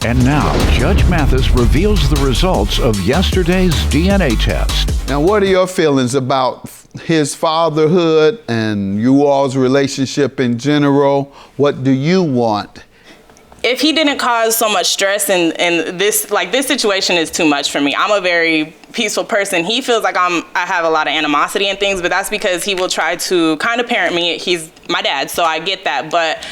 And now, Judge Mathis reveals the results of yesterday's DNA test. Now, what are your feelings about his fatherhood and you all's relationship in general? What do you want? If he didn't cause so much stress and this situation is too much for me. I'm a very peaceful person. He feels like I have a lot of animosity and things, but that's because he will try to kind of parent me. He's my dad, so I get that. But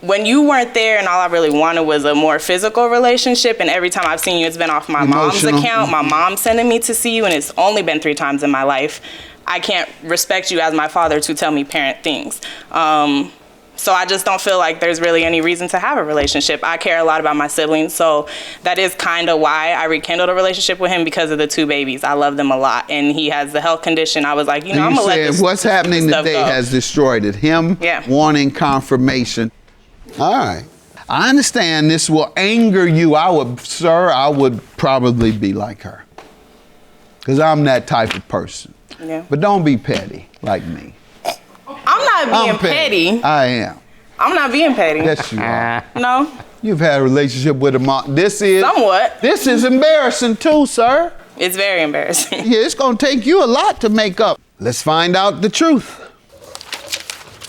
when you weren't there and all I really wanted was a more physical relationship, and every time I've seen you, it's been off my mom's account. My mom sending me to see you, and it's only been 3 times in my life. I can't respect you as my father to tell me parent things. So I just don't feel like there's really any reason to have a relationship. I care a lot about my siblings, so that is kind of why I rekindled a relationship with him, because of the 2 babies. I love them a lot, and he has the health condition. I was like, I'm gonna let this what's happening today go. Has destroyed it. Him wanting confirmation. All right. I understand this will anger you. I would probably be like her, because I'm that type of person. Yeah. But don't be petty like me. I'm not being petty. I am. I'm not being petty. Yes, you are. No. You've had a relationship with him. Somewhat. This is embarrassing too, sir. It's very embarrassing. Yeah, it's going to take you a lot to make up. Let's find out the truth.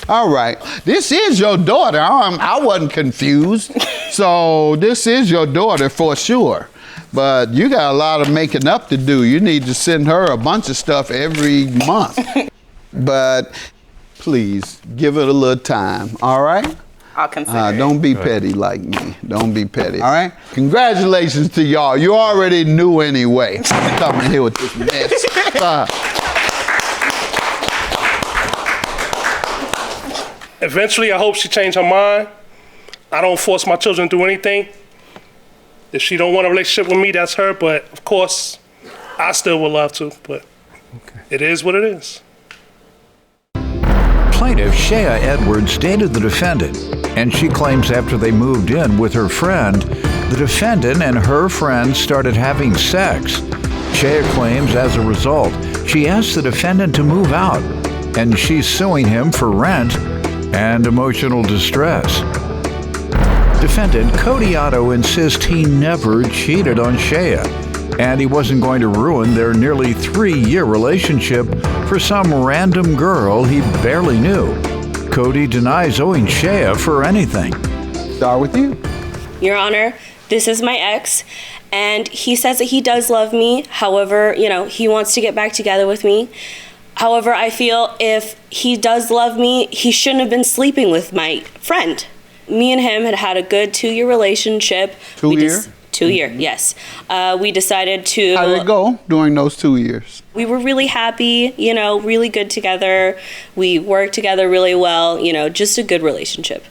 All right. This is your daughter. I wasn't confused. So this is your daughter for sure. But you got a lot of making up to do. You need to send her a bunch of stuff every month. But please, give it a little time, all right? I'll consider Don't be petty like me. Don't be petty, all right? Congratulations to y'all. You already knew anyway. I'm coming here with this mess. Eventually, I hope she changed her mind. I don't force my children to do anything. If she don't want a relationship with me, that's her. But of course, I still would love to. But It is what it is. Plaintiff Shea Edwards dated the defendant, and she claims after they moved in with her friend, the defendant and her friend started having sex. Shea claims as a result, she asked the defendant to move out, and she's suing him for rent and emotional distress. Defendant Cody Otto insists he never cheated on Shea, and he wasn't going to ruin their nearly 3-year relationship for some random girl he barely knew. Cody denies owing Shea for anything. Start with you. Your Honor, this is my ex, and he says that he does love me. However, he wants to get back together with me. However, I feel if he does love me, he shouldn't have been sleeping with my friend. Me and him had a good 2-year relationship. 2 years? 2 year, yes. We decided to... How did it go during those 2 years? We were really happy, really good together. We worked together really well, just a good relationship.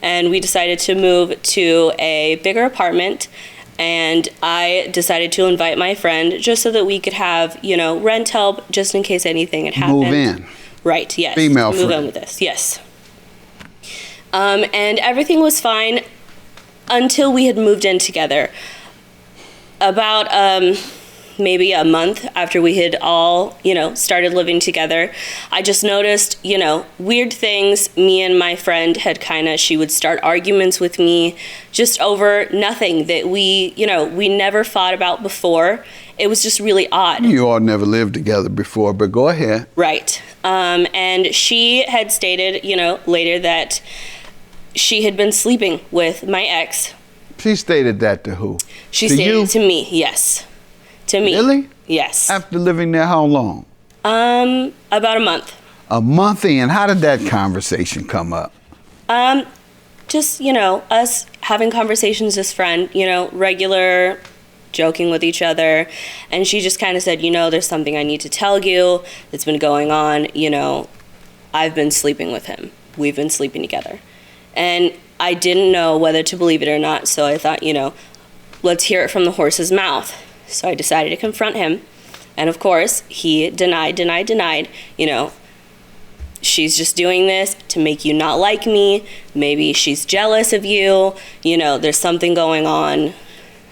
And we decided to move to a bigger apartment, and I decided to invite my friend just so that we could have, rent help just in case anything had happened. Move in. Right, yes. Female friend. Move in with us, yes. And everything was fine until we had moved in together. About maybe a month after we had all, started living together, I just noticed, weird things. Me and my friend had she would start arguments with me just over nothing that we never fought about before. It was just really odd. You all never lived together before, but go ahead. Right. And she had stated, later that she had been sleeping with my ex. She stated that to who? She stated it to me, yes. To me. Really? Yes. After living there how long? About a month. A month in. How did that conversation come up? Just, us having conversations as friends, regular joking with each other. And she just kind of said, there's something I need to tell you that's been going on. I've been sleeping with him. We've been sleeping together. And I didn't know whether to believe it or not, so I thought, let's hear it from the horse's mouth. So I decided to confront him. And of course, he denied. She's just doing this to make you not like me. Maybe she's jealous of you. There's something going on.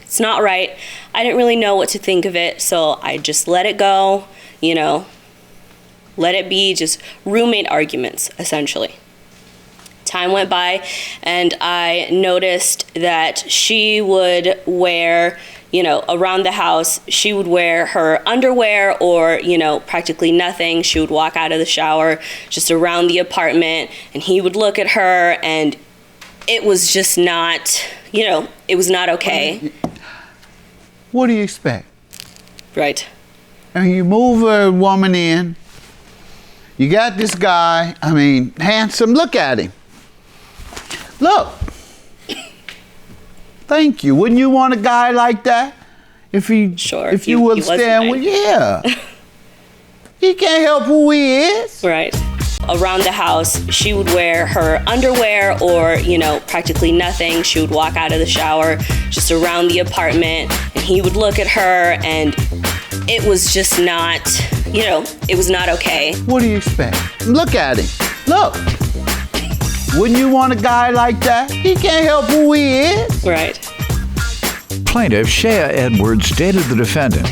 It's not right. I didn't really know what to think of it, so I just let it go, let it be just roommate arguments, essentially. time went by, and I noticed that she would wear, around the house, she would wear her underwear or, practically nothing. She would walk out of the shower just around the apartment, and he would look at her, and it was just not, it was not okay. What do you expect? Right. And you move a woman in, you got this guy, handsome, look at him. Look. Thank you. Wouldn't you want a guy like that? If you would stand with, yeah. He can't help who he is. Right. Around the house, she would wear her underwear or, practically nothing. She would walk out of the shower just around the apartment, and he would look at her, and it was just not, it was not okay. What do you expect? Look at him. Look. Wouldn't you want a guy like that? He can't help who he is. Right. Plaintiff Shea Edwards dated the defendant,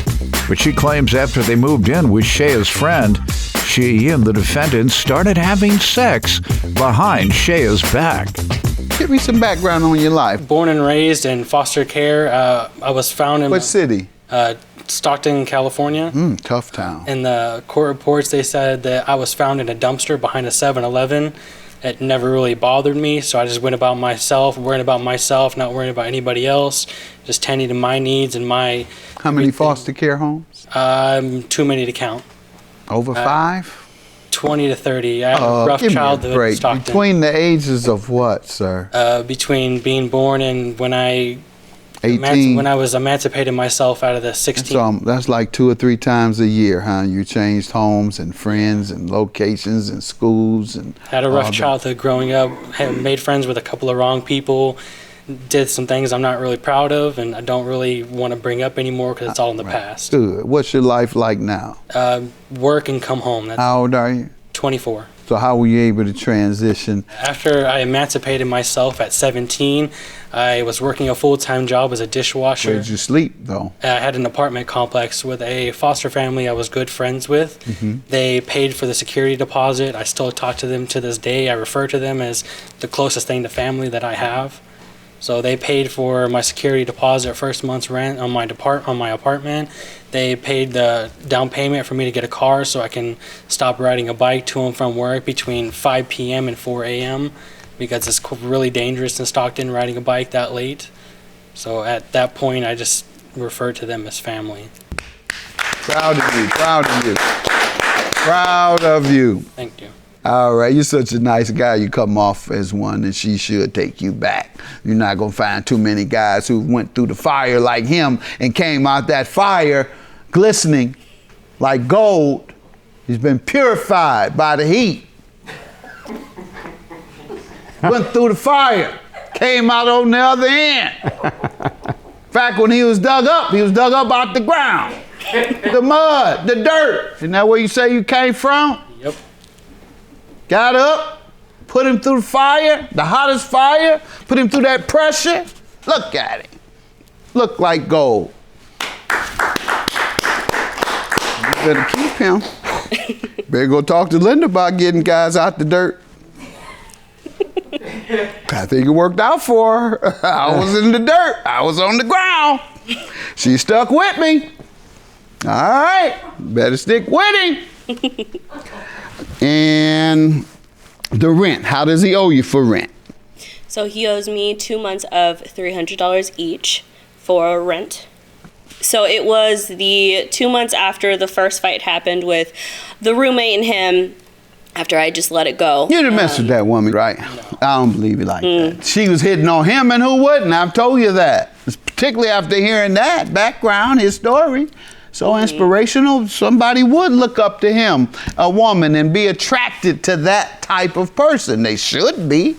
but she claims after they moved in with Shea's friend, she and the defendant started having sex behind Shea's back. Give me some background on your life. Born and raised in foster care. I was found in... What city? Stockton, California. Tough town. In the court reports, they said that I was found in a dumpster behind a 7-Eleven. It never really bothered me, so I just went about myself, worrying about myself, not worrying about anybody else, just tending to my needs and my... How many foster care homes? Too many to count. Over 5? 20 to 30. I had a rough childhood in Stockton. Between the ages of what, sir? Between being born and when I 18. When I was emancipating myself out of the 16. So that's like 2 or 3 times a year, huh? You changed homes and friends and locations and schools and. Had a rough childhood growing up. Had made friends with a couple of wrong people. Did some things I'm not really proud of, and I don't really want to bring up anymore because it's all in the past. Good. What's your life like now? Work and come home. How old are you? 24. So how were you able to transition? After I emancipated myself at 17, I was working a full-time job as a dishwasher. Where did you sleep, though? I had an apartment complex with a foster family I was good friends with. They paid for the security deposit. I still talk to them to this day. I refer to them as the closest thing to family that I have. So they paid for my security deposit, first month's rent on my apartment. They paid the down payment for me to get a car so I can stop riding a bike to and from work between 5 p.m. and 4 a.m. because it's really dangerous in Stockton riding a bike that late. So at that point, I just refer to them as family. Proud of you, proud of you. Proud of you. Thank you. All right, you're such a nice guy. You come off as one, and she should take you back. You're not going to find too many guys who went through the fire like him and came out that fire glistening like gold. He's been purified by the heat. Went through the fire, came out on the other end. In fact, when he was dug up out the ground. The mud, the dirt. Isn't that where you say you came from? Yep. Got up, put him through the fire, the hottest fire, put him through that pressure. Look at him. Look like gold. You better keep him. Better go talk to Linda about getting guys out the dirt. I think it worked out for her. I was in the dirt. I was on the ground. She stuck with me. All right, better stick with him. And the rent, how does he owe you for rent? So he owes me 2 months of $300 each for rent. So it was the 2 months after the first fight happened with the roommate and him, after I just let it go. You didn't mess with that woman, right? No. I don't believe it like that. She was hitting on him, and who wouldn't? I've told you that. Particularly after hearing that background, his story. So inspirational, somebody would look up to him, a woman, and be attracted to that type of person. They should be.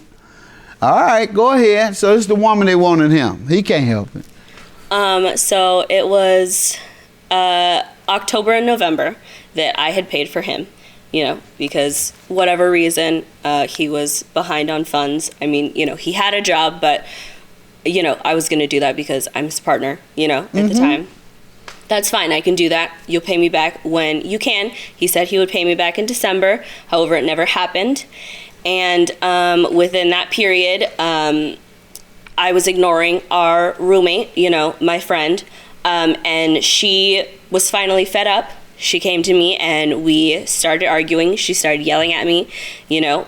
All right, go ahead. So it's the woman they wanted him. He can't help it. So it was October and November that I had paid for him, because whatever reason, he was behind on funds. I mean, he had a job, but, I was going to do that because I'm his partner, at the time. That's fine, I can do that. You'll pay me back when you can. He said he would pay me back in December. However, it never happened. And within that period, I was ignoring our roommate, my friend, and she was finally fed up. She came to me and we started arguing. She started yelling at me,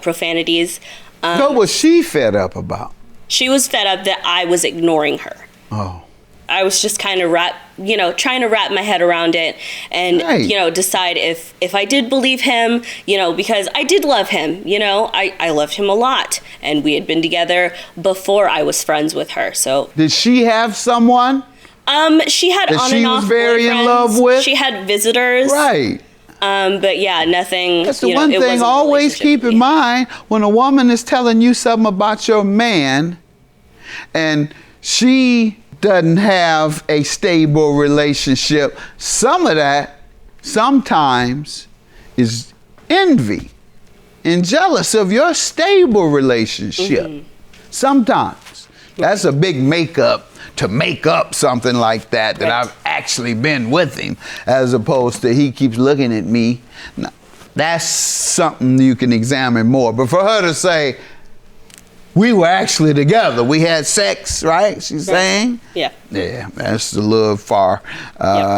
profanities. What was she fed up about? She was fed up that I was ignoring her. Oh. I was just kind of trying to wrap my head around it and, decide if I did believe him, because I did love him, I loved him a lot. And we had been together before I was friends with her. So did she have someone? She had that on she and off was very boyfriends. in love with? She had visitors. Right. But yeah, nothing. That's the one thing always keep in mind when a woman is telling you something about your man and she doesn't have a stable relationship. Some of that sometimes is envy and jealous of your stable relationship. Sometimes. That's a big makeup to make up something like that Right. I've actually been with him, as opposed to he keeps looking at me. Now, that's something you can examine more. But for her to say, we were actually together, we had sex, right? She's saying? Yeah. Yeah, that's a little far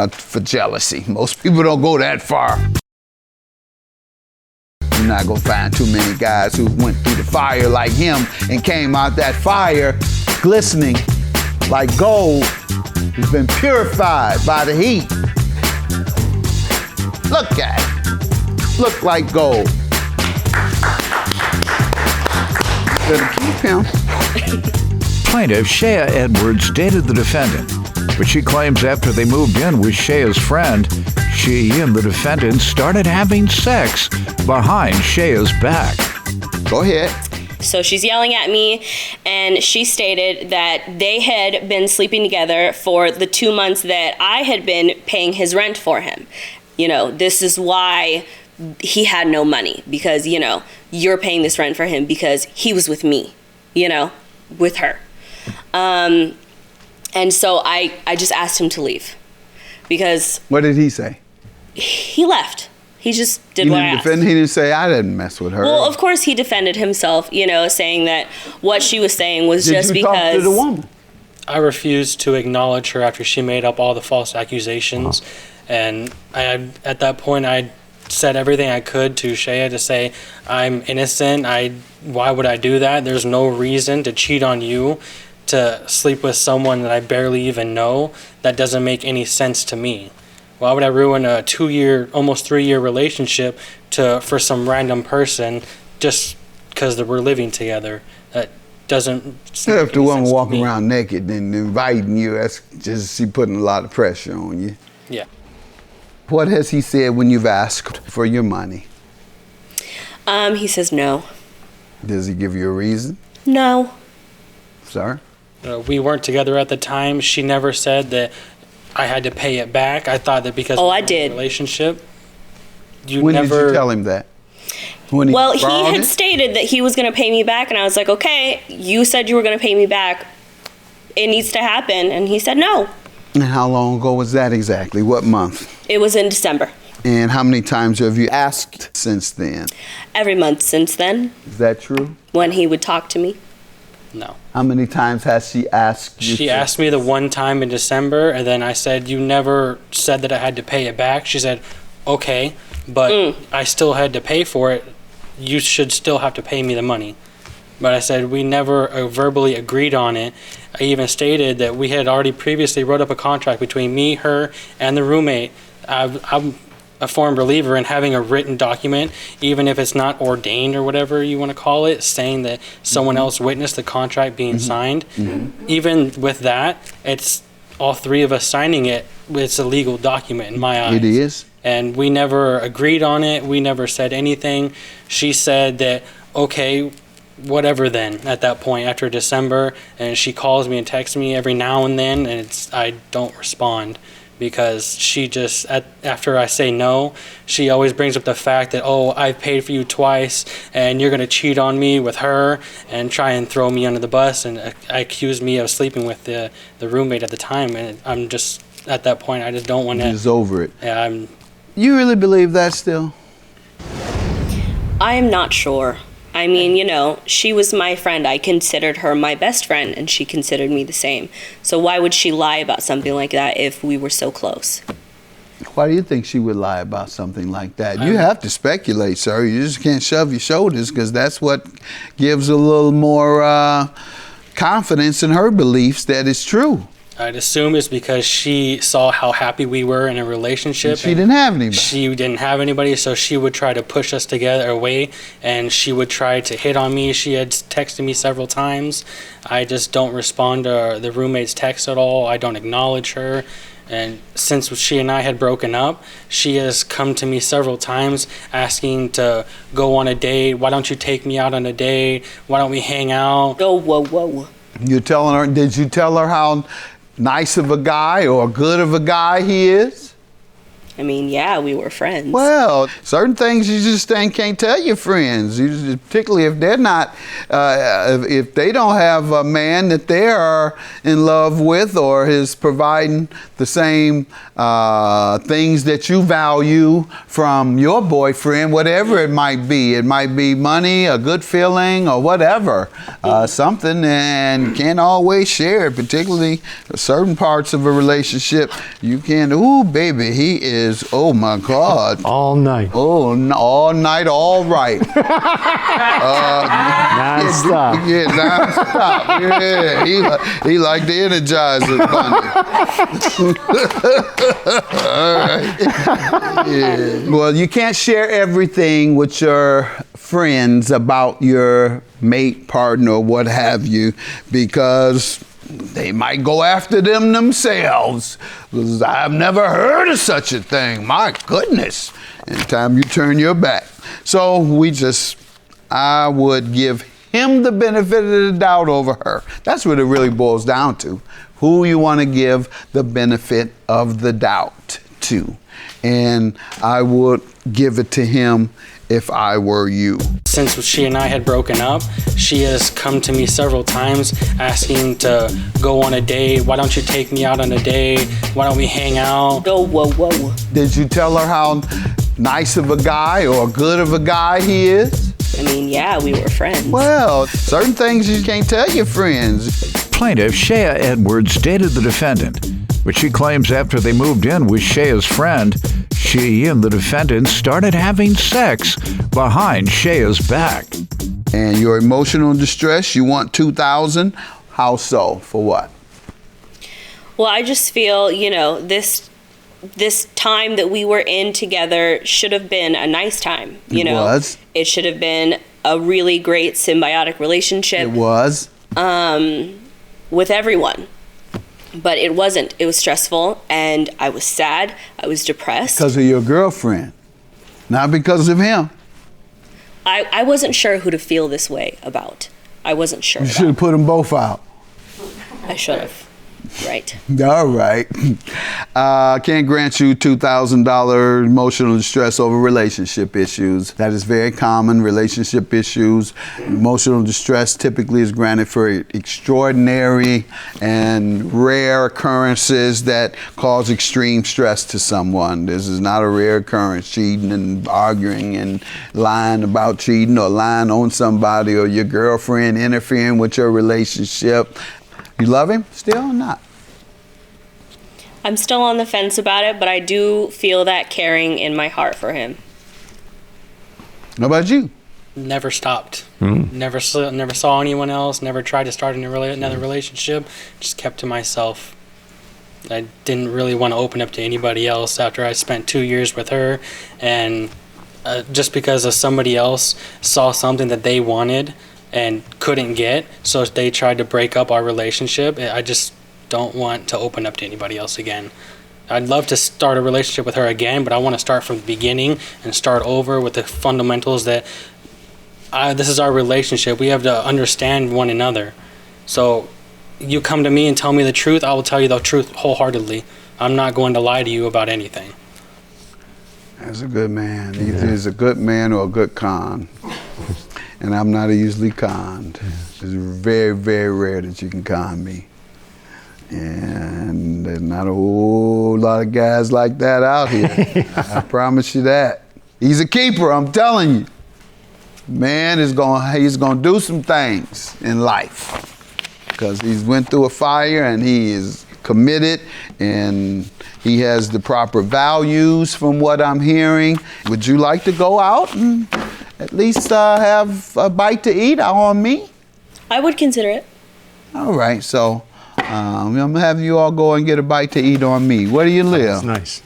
for jealousy. Most people don't go that far. You're not gonna find too many guys who went through the fire like him and came out that fire glistening like gold. He's been purified by the heat. Look at it. Look like gold. Better keep him. Plaintiff Shea Edwards dated the defendant, but she claims after they moved in with Shea's friend, she and the defendant started having sex behind Shea's back. Go ahead. So she's yelling at me, and she stated that they had been sleeping together for the 2 months that I had been paying his rent for him. This is why he had no money, because, you're paying this rent for him because he was with me, with her. And so I just asked him to leave because... What did he say? He left. He just did what I asked. He didn't say, I didn't mess with her. Well, of course he defended himself, saying that what she was saying was just Did you because... talk to the woman? I refused to acknowledge her after she made up all the false accusations. And at that point, I said everything I could to Shea to say, I'm innocent. Why would I do that? There's no reason to cheat on you, to sleep with someone that I barely even know. That doesn't make any sense to me. Why would I ruin a 2-year, almost 3-year relationship for some random person just because we're living together? That doesn't. If the woman walking around naked and inviting you, that's just she putting a lot of pressure on you. Yeah. What has he said when you've asked for your money? He says no. Does he give you a reason? No. Sir? We weren't together at the time. She never said that I had to pay it back. I thought that because I of did. the relationship. When did you tell him that? When he had stated that he was going to pay me back, and I was like, okay, you said you were going to pay me back. It needs to happen. And he said no. And how long ago was that exactly? What month? It was in December. And how many times have you asked since then? Every month since then. Is that true? When he would talk to me. No. How many times has she asked you? She asked me the one time in December, and then I said, you never said that I had to pay it back. She said, okay, but I still had to pay for it. You should still have to pay me the money. But I said, we never verbally agreed on it. I even stated that we had already previously wrote up a contract between me, her, and the roommate. I'm a firm believer in having a written document, even if it's not ordained or whatever you want to call it, saying that someone else witnessed the contract being signed. Even with that, it's all three of us signing it. It's a legal document in my eyes. It is. And we never agreed on it. We never said anything. She said that, okay, whatever then at that point after December, and she calls me and texts me every now and then, and I don't respond. Because she just, after I say no, she always brings up the fact that, I've paid for you twice and you're going to cheat on me with her and try and throw me under the bus and accuse me of sleeping with the roommate at the time. And I'm just, at that point, I just don't want to. Just over it. Yeah, You really believe that still? I am not sure. I mean, you know, she was my friend. I considered her my best friend, and she considered me the same. So why would she lie about something like that if we were so close? Why do you think she would lie about something like that? You have to speculate, sir. You just can't shove your shoulders, because that's what gives a little more confidence in her beliefs that it's true. I'd assume it's because she saw how happy we were in a relationship. She didn't have anybody. She didn't have anybody, so she would try to push us together away, and she would try to hit on me. She had texted me several times. I just don't respond to the roommate's text at all. I don't acknowledge her. And since she and I had broken up, she has come to me several times asking to go on a date. Why don't you take me out on a date? Why don't we hang out? Oh, whoa, whoa. You're telling her, did you tell her how nice of a guy or good of a guy he is? I mean, yeah, we were friends. Well, certain things you just can't tell your friends, particularly if they're not, if they don't have a man that they are in love with or is providing the same things that you value from your boyfriend, whatever it might be. It might be money, a good feeling, or whatever, something, and can't always share it, particularly certain parts of a relationship. You can't, ooh, baby, he is, oh my God. All night. Oh, all night, all right. Non-stop. Yeah, non-stop. Yeah, he like the Energizer Bunny. All right. Yeah. Well, you can't share everything with your friends about your mate, partner, or what have you, because they might go after them themselves. I've never heard of such a thing. My goodness. Anytime you turn your back. So I would give him the benefit of the doubt over her. That's what it really boils down to. Who you want to give the benefit of the doubt to. And I would give it to him if I were you. Since she and I had broken up, she has come to me several times asking to go on a date. Why don't you take me out on a date? Why don't we hang out? Oh, whoa, whoa. Did you tell her how nice of a guy or good of a guy he is? I mean, yeah, we were friends. Well, certain things you can't tell your friends. Plaintiff Shea Edwards dated the defendant, but she claims after they moved in with Shea's friend, she and the defendant started having sex behind Shea's back. And your emotional distress, you want $2,000? How so? For what? Well, I just feel, you know, this time that we were in together should have been a nice time. You know, was. It should have been a really great symbiotic relationship. It was. With everyone. But it wasn't. It was stressful, and I was sad. I was depressed. Because of your girlfriend, not because of him. I wasn't sure who to feel this way about. I wasn't sure. You should have put them both out. I should have. Right. All right. Can't grant you $2,000 emotional distress over relationship issues. That is very common. Relationship issues, emotional distress typically is granted for extraordinary and rare occurrences that cause extreme stress to someone. This is not a rare occurrence, cheating and arguing and lying about cheating or lying on somebody or your girlfriend interfering with your relationship. You love him still or not? I'm still on the fence about it, but I do feel that caring in my heart for him. How about you? Never stopped. Never saw anyone else. Never tried to start another relationship. Just kept to myself. I didn't really want to open up to anybody else after I spent 2 years with her, and just because of somebody else saw something that they wanted and couldn't get, so they tried to break up our relationship. I just don't want to open up to anybody else again. I'd love to start a relationship with her again, but I want to start from the beginning and start over with the fundamentals that this is our relationship. We have to understand one another. So you come to me and tell me the truth, I will tell you the truth wholeheartedly. I'm not going to lie to you about anything. That's a good man. Either he's a good man or a good con. And I'm not easily conned. It's very, very rare that you can con me. And there's not a whole lot of guys like that out here. I promise you that. He's a keeper, I'm telling you. Man he's gonna do some things in life because he's went through a fire and he is committed and he has the proper values from what I'm hearing. Would you like to go out and at least have a bite to eat on me? I would consider it. All right, so I'm gonna have you all go and get a bite to eat on me. Where do you live? That's nice.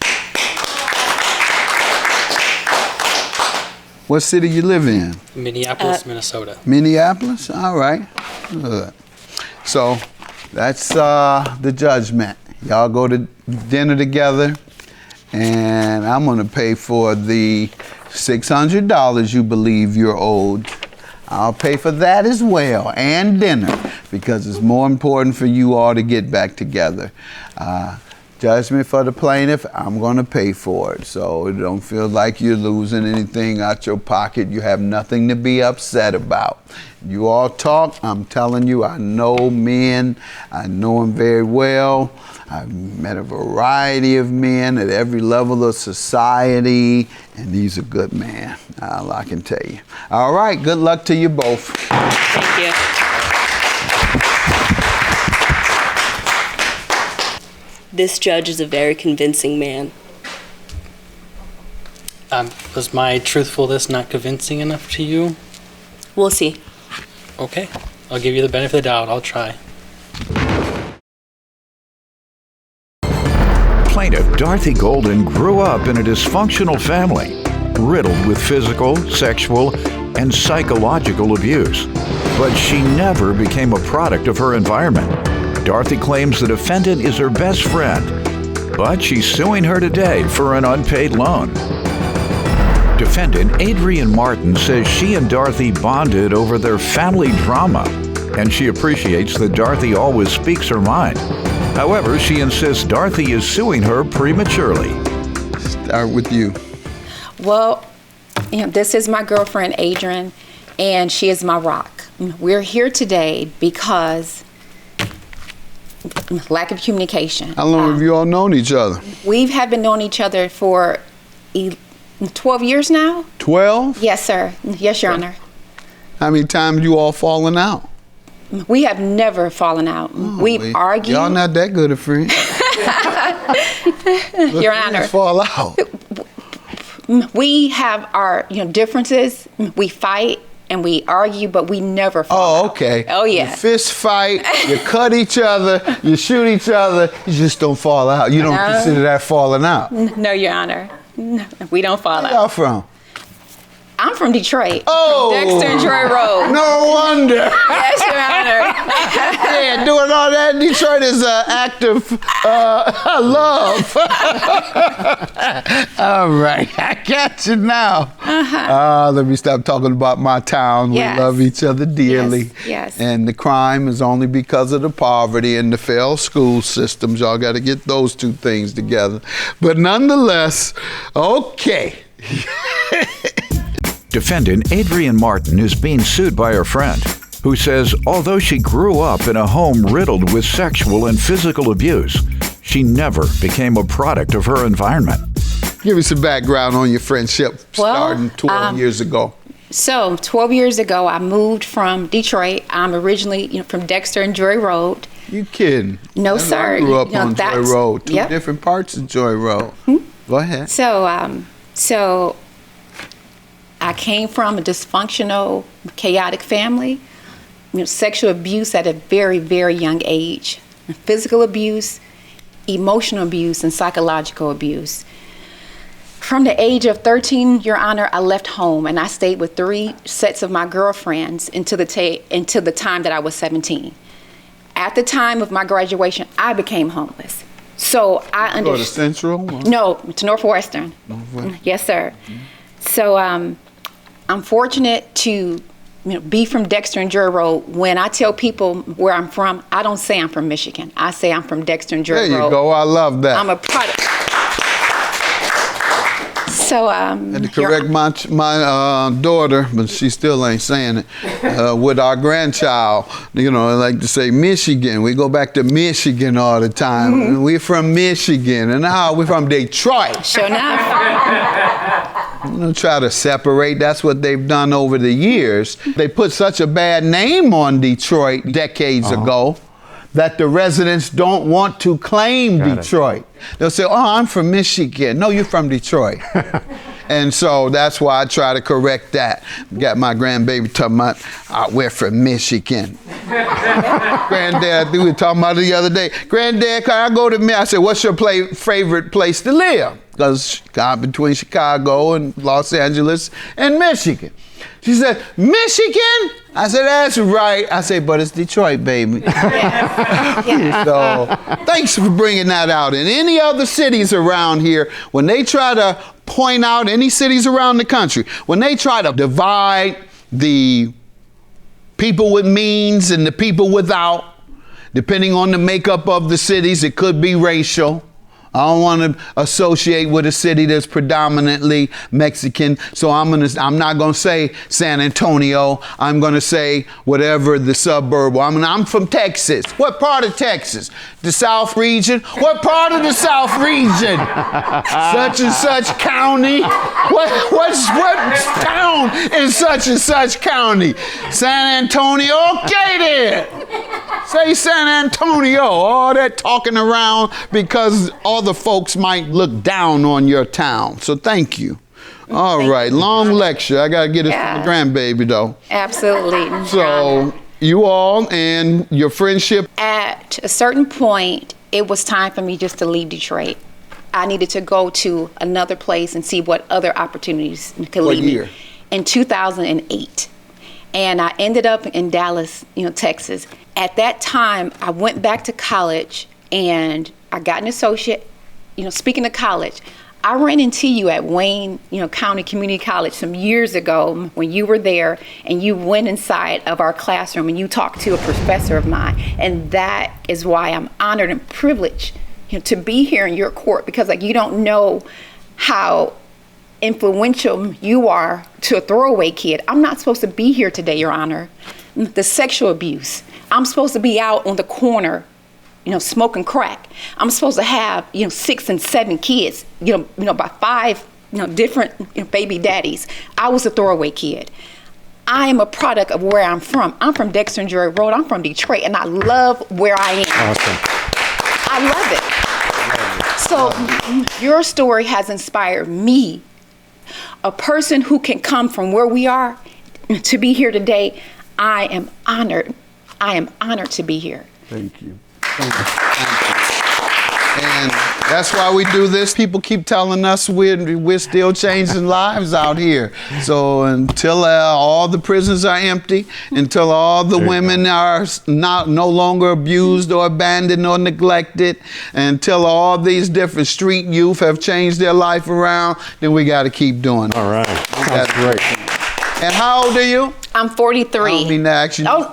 What city you live in? Minneapolis, Minnesota. Minneapolis? All right. Good. So that's the judgment. Y'all go to dinner together, and I'm going to pay for the $600 you believe you're owed. I'll pay for that as well, and dinner, because it's more important for you all to get back together. Judgment for the plaintiff, I'm going to pay for it. So don't feel like you're losing anything out your pocket. You have nothing to be upset about. You all talk, I'm telling you, I know men. I know them very well. I've met a variety of men at every level of society, and he's a good man. All I can tell you. All right, good luck to you both. Thank you. This judge is a very convincing man. Was my truthfulness not convincing enough to you? We'll see. Okay, I'll give you the benefit of the doubt. I'll try. Plaintiff Dorothy Golden grew up in a dysfunctional family, riddled with physical, sexual, and psychological abuse. But she never became a product of her environment. Dorothy claims the defendant is her best friend, but she's suing her today for an unpaid loan. Defendant Adrian Martin says she and Dorothy bonded over their family drama, and she appreciates that Dorothy always speaks her mind. However, she insists Dorothy is suing her prematurely. Start with you. Well, this is my girlfriend, Adrian, and she is my rock. We're here today because lack of communication. How long have you all known each other? We have been knowing each other for 12 years now. 12? Yes, sir. Yes, Your Honor. How many times you all fallen out? We have never fallen out. We've argued. Y'all not that good of friends. Your Honor. Fall out. We have our differences. We fight and we argue, but we never fall out. Okay. Oh, yeah. You fist fight, you cut each other, you shoot each other, you just don't fall out. You don't consider that falling out. No, Your Honor. No, we don't fall Where out. y'all from? I'm from Detroit. Oh. From Dexter and Joy Road. No wonder. Yes, Your Honor. Yeah, doing all that in Detroit is an act of love. All right, I got you now. Let me stop talking about my town. Yes. We love each other dearly. Yes. And the crime is only because of the poverty and the failed school systems. Y'all got to get those two things together. But nonetheless, okay. Defendant Adrian Martin is being sued by her friend, who says although she grew up in a home riddled with sexual and physical abuse, she never became a product of her environment. Give me some background on your friendship starting 12 years ago. So 12 years ago, I moved from Detroit. I'm originally from Dexter and Joy Road. You kidding? No, sir. I grew up on Joy that's- Road, two yep. different parts of Joy Road. Go ahead. So I came from a dysfunctional, chaotic family. Sexual abuse at a very, very young age. Physical abuse, emotional abuse, and psychological abuse. From the age of 13, Your Honor, I left home and I stayed with 3 sets of my girlfriends until the time that I was 17. At the time of my graduation, I became homeless. So I understood. Go to Central? Or? No, to Northwestern. Yes, sir. So I'm fortunate to be from Dexter and Joy Road. When I tell people where I'm from, I don't say I'm from Michigan. I say I'm from Dexter and Joy Road. There you go. I love that. I'm a product. So, had to correct my daughter, but she still ain't saying it, with our grandchild. You know, I like to say Michigan. We go back to Michigan all the time. Mm-hmm. We're from Michigan, and now we're from Detroit. Sure enough. You know, try to separate. That's what they've done over the years. They put such a bad name on Detroit decades ago that the residents don't want to claim Detroit. They'll say, oh, I'm from Michigan. No, you're from Detroit. And so that's why I try to correct that. Got my grandbaby talking about, we're from Michigan. Granddad, we were talking about it the other day. Granddad, can I go to I said, what's your favorite place to live? Because between Chicago and Los Angeles and Michigan. She said, Michigan? I said, that's right. I said, but it's Detroit, baby. So thanks for bringing that out. In any other cities around here, when they try to point out any cities around the country, when they try to divide the people with means and the people without, depending on the makeup of the cities, it could be racial. I don't want to associate with a city that's predominantly Mexican, so I'm not going to say San Antonio. I'm going to say whatever the suburb. I'm from Texas. What part of Texas? The South region? What part of the South region? Such and such county? What town in such and such county? San Antonio? Okay then. Say San Antonio. All that talking around because all the folks might look down on your town. So thank you. All right, long lecture. I got to get it to the grandbaby though. Absolutely. So you all and your friendship. At a certain point, it was time for me just to leave Detroit. I needed to go to another place and see what other opportunities could lead me. What year? In 2008. And I ended up in Dallas, Texas. At that time, I went back to college and I got an associate. Speaking of college, I ran into you at Wayne, County Community College some years ago when you were there and you went inside of our classroom and you talked to a professor of mine. And that is why I'm honored and privileged to be here in your court, because you don't know how influential you are to a throwaway kid. I'm not supposed to be here today, Your Honor. The sexual abuse. I'm supposed to be out on the corner, smoking crack. I'm supposed to have, 6 and 7 kids, by 5, different baby daddies. I was a throwaway kid. I am a product of where I'm from. I'm from Dexter and Drury Road. I'm from Detroit, and I love where I am. Awesome. I love it. So your story has inspired me, a person who can come from where we are to be here today. I am honored. I am honored to be here. Thank you. Thank you. Thank you. And that's why we do this. People keep telling us we're still changing lives out here. So until all the prisons are empty, until all the women are no longer abused or abandoned or neglected, until all these different street youth have changed their life around, then we got to keep doing it. All right. That's great. And how old are you? I'm 43. I don't mean to ask you. No.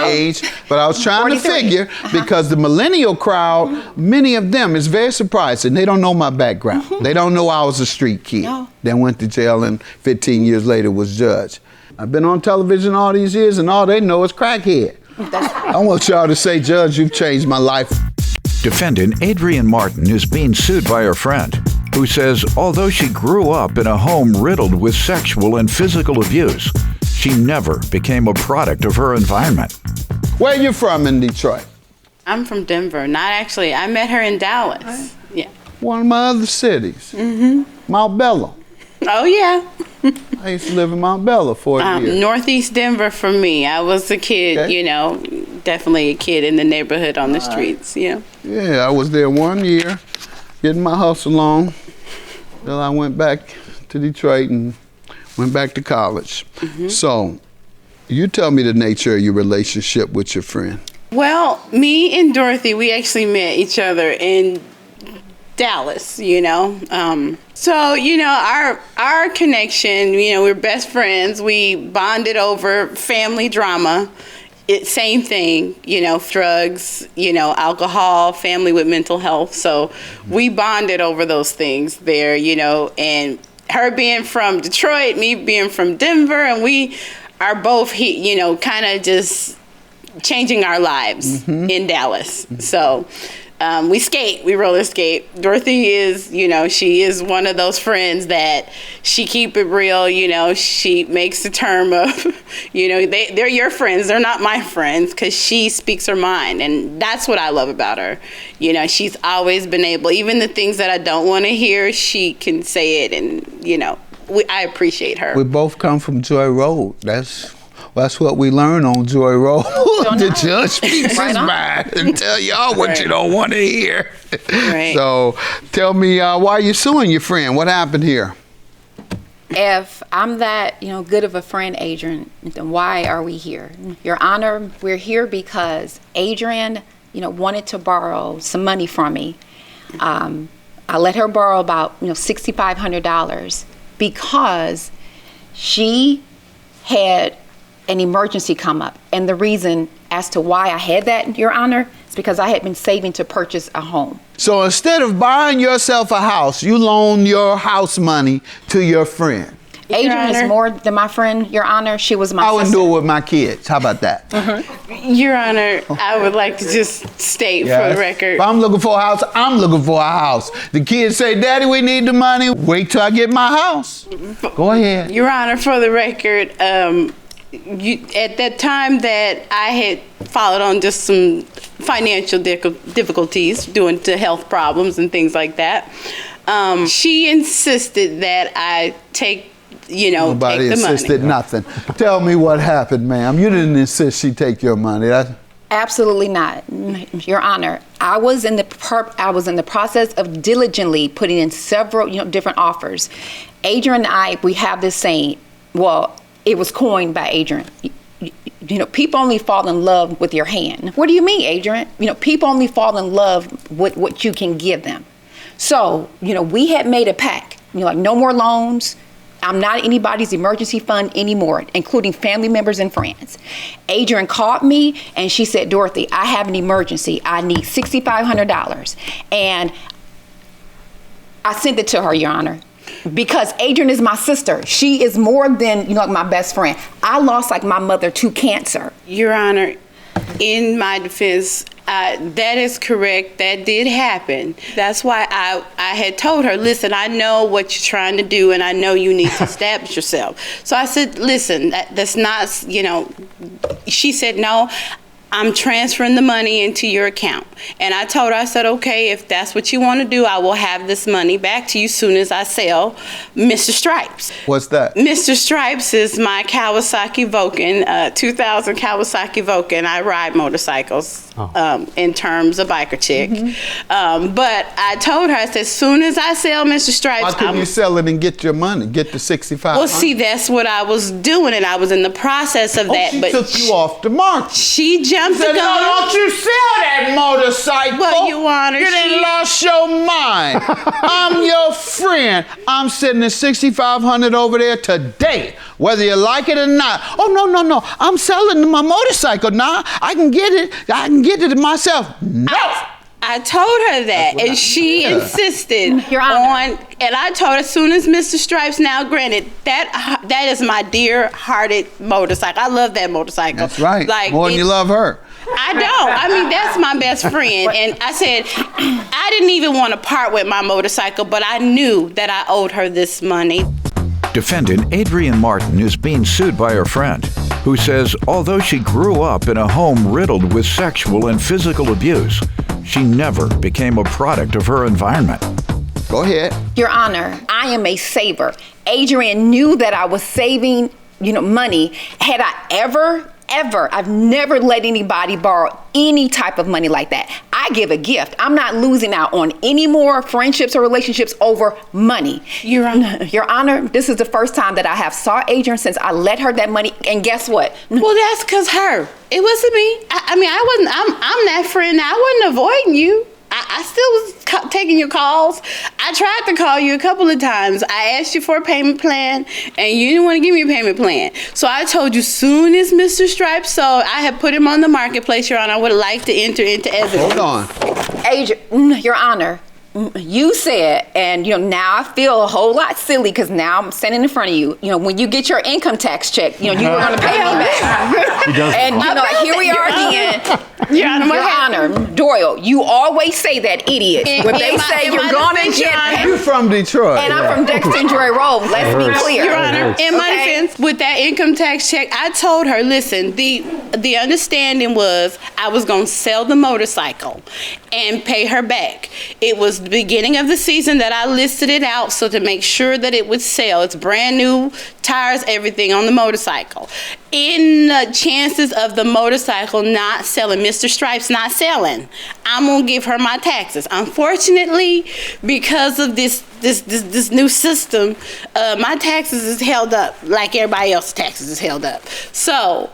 Age, but I was trying 43. to figure because the millennial crowd, many of them is very surprising. They don't know my background. They don't know I was a street kid. No. Then went to jail and 15 years later was judged. I've been on television all these years and all they know is crackhead. I want y'all to say, Judge, you've changed my life. Defendant Adrienne Martin is being sued by her friend, who says although she grew up in a home riddled with sexual and physical abuse, she never became a product of her environment. Where you from in Detroit? I'm from Denver. Not actually. I met her in Dallas. Yeah. One of my other cities. Mount Bella. Oh, yeah. I used to live in Mount Bella for a year. Northeast Denver for me. I was a kid, definitely a kid in the neighborhood on the streets, Yeah, I was there 1 year, getting my hustle on. Then I went back to Detroit and went back to college. So, you tell me the nature of your relationship with your friend. Well, me and Dorothy, we actually met each other in Dallas, So, our connection, we're best friends. We bonded over family drama. same thing, drugs, alcohol, family with mental health. So we bonded over those things there, and her being from Detroit, me being from Denver, and we are both, kind of just changing our lives in Dallas. So we roller skate. Dorothy is, she is one of those friends that she keep it real, she makes the term of, they're your friends, they're not my friends, because she speaks her mind, and that's what I love about her. She's always been able, even the things that I don't want to hear, she can say it, and, I appreciate her. We both come from Joy Road. That's what we learn on Joy Road. The judge speaks his mind and tell y'all what you don't want to hear. Right. So tell me, why are you suing your friend? What happened here? If I'm that, good of a friend, Adrian, then why are we here? Your Honor, we're here because Adrian, wanted to borrow some money from me. I let her borrow about, $6,500 because she had an emergency come up. And the reason as to why I had that, Your Honor, is because I had been saving to purchase a home. So instead of buying yourself a house, you loan your house money to your friend. Adrian is more than my friend, Your Honor. She was my sister. I wouldn't do it with my kids. How about that? Your Honor, I would like to just state for the record. If I'm looking for a house, I'm looking for a house. The kids say, Daddy, we need the money. Wait till I get my house. Go ahead. Your Honor, for the record, at that time that I had followed on just some financial difficulties due to health problems and things like that, she insisted that I take Nobody take the insisted money. Nothing. Tell me what happened, ma'am. You didn't insist she take your money. Absolutely not, Your Honor. I was in the process of diligently putting in several, different offers. Adrian and I, we have this saying. Well, it was coined by Adrian. People only fall in love with your hand. What do you mean, Adrian? People only fall in love with what you can give them. So, we had made a pact. No more loans. I'm not anybody's emergency fund anymore, including family members and friends. Adrian called me and she said, Dorothy, I have an emergency. I need $6,500. And I sent it to her, Your Honor, because Adrian is my sister. She is more than, my best friend. I lost my mother to cancer. Your Honor, in my defense, that is correct. That did happen. That's why I had told her, listen, I know what you're trying to do, and I know you need to establish yourself. So I said, listen, that's not, she said, no, I'm transferring the money into your account. And I told her, I said, okay, if that's what you want to do, I will have this money back to you soon as I sell Mr. Stripes. What's that? Mr. Stripes is my Kawasaki Vulcan, 2000 Kawasaki Vulcan. I ride motorcycles in terms of biker chick. But I told her, I said, as soon as I sell Mr. Stripes, why couldn't you sell it and get your money, get the $6,500? Well, see, that's what I was doing, and I was in the process of that. She but took you off the market. She jumped the gun. No, don't you sell that motorcycle. Well, Your Honor, you done lost your mind. I'm your friend. I'm sending the $6,500 over there today, whether you like it or not. Oh, no. I'm selling my motorcycle now. I can get it. I can get it myself. No. I told her that, and she insisted Your Honor. and I told her, as soon as Mr. Stripes, now granted, that is my dear-hearted motorcycle. I love that motorcycle. That's right. More than you love her. I don't. I mean, that's my best friend. And I said, I didn't even want to part with my motorcycle, but I knew that I owed her this money. Defendant Adrian Martin is being sued by her friend, who says although she grew up in a home riddled with sexual and physical abuse, she never became a product of her environment. Go ahead. Your Honor, I am a saver. Adrian knew that I was saving, money. Had I ever, I've never let anybody borrow any type of money like that. I give a gift. I'm not losing out on any more friendships or relationships over money. Your Honor. Your Honor, this is the first time that I have saw Adrian since I let her that money. And guess what? Well, that's because her. It wasn't me. I'm that friend. I wasn't avoiding you. I still was taking your calls. I tried to call you a couple of times. I asked you for a payment plan, and you didn't want to give me a payment plan. So I told you, soon as Mr. Stripe sold, I have put him on the marketplace, Your Honor. I would like to enter into evidence. Hold on. Agent, Your Honor, you said, and now I feel a whole lot silly because now I'm standing in front of you. When you get your income tax check, you were going to pay me back. And here we are again. Your Honor, Doyle, you always say that, idiot. When they say you're going to get... You're from Detroit. And I'm from Dexter and Joy Road. Let's be clear. Your Honor, in my defense, with that income tax check, I told her, listen, the understanding was I was going to sell the motorcycle and pay her back. It was the beginning of the season that I listed it out so to make sure that it would sell. It's brand new tires, everything on the motorcycle. In the chances of the motorcycle not selling, Mr. Stripe's not selling, I'm gonna give her my taxes. Unfortunately, because of this new system, my taxes is held up like everybody else's taxes is held up. So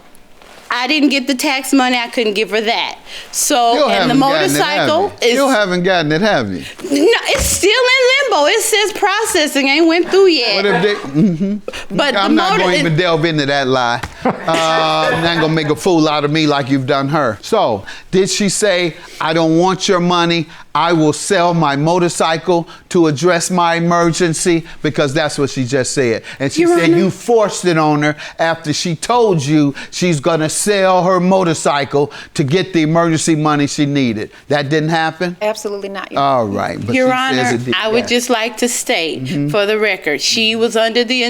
I didn't get the tax money. I couldn't give her that. So, and the motorcycle is... Still haven't gotten it, have you? No, it's still in limbo. It says processing, ain't went through yet. What if they... But I'm not going to even delve into that lie. I'm not going to make a fool out of me like you've done her. So, did she say, I don't want your money, I will sell my motorcycle to address my emergency? Because that's what she just said. And she said you forced it on her after she told you she's going to sell her motorcycle to get the emergency money she needed. That didn't happen? Absolutely not. All right. But Your Honor, I would just like to state for the record, she was under the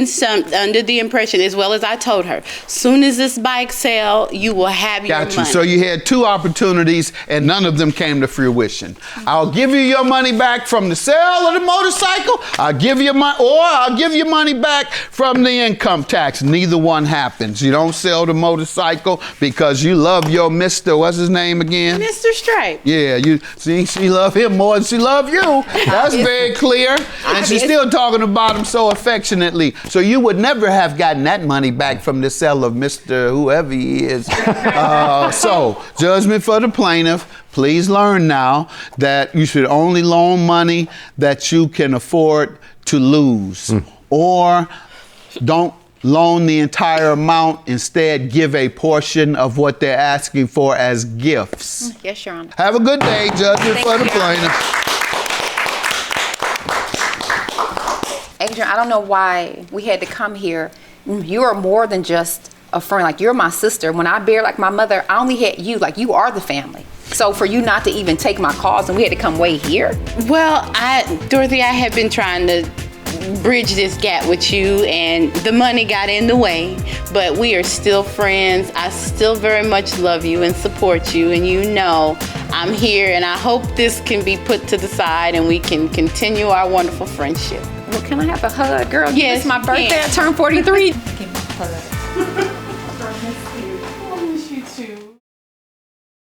impression, as well as I told her, soon as this bike sell, you will have your money. Got you. So you had two opportunities and none of them came to fruition. I'll give you your money back from the sale of the motorcycle. I'll give you I'll give you money back from the income tax. Neither one happens. You don't sell the motorcycle because you love your Mr. What's his name again? Mr. Stripe. Yeah, you see, she love him more than she love you. That's very clear. And she's still talking about him so affectionately. So you would never have gotten that money back from the sale of Mr. whoever he is. So, judgment for the plaintiff. Please learn now that you should only loan money that you can afford to lose. Or don't loan the entire amount. Instead, give a portion of what they're asking for as gifts. Yes, Your Honor. Have a good day, judgment for the plaintiff. Adrian, I don't know why we had to come here. You are more than just a friend. Like, you're my sister. When I bear like my mother, I only had you. Like, you are the family. So for you not to even take my calls and we had to come way here. Well, Dorothy, I have been trying to bridge this gap with you, and the money got in the way, but we are still friends. I still very much love you and support you, and I'm here, and I hope this can be put to the side and we can continue our wonderful friendship. Well, can I have a hug, girl? Yes, it's my birthday. I turned 43. Give me a hug.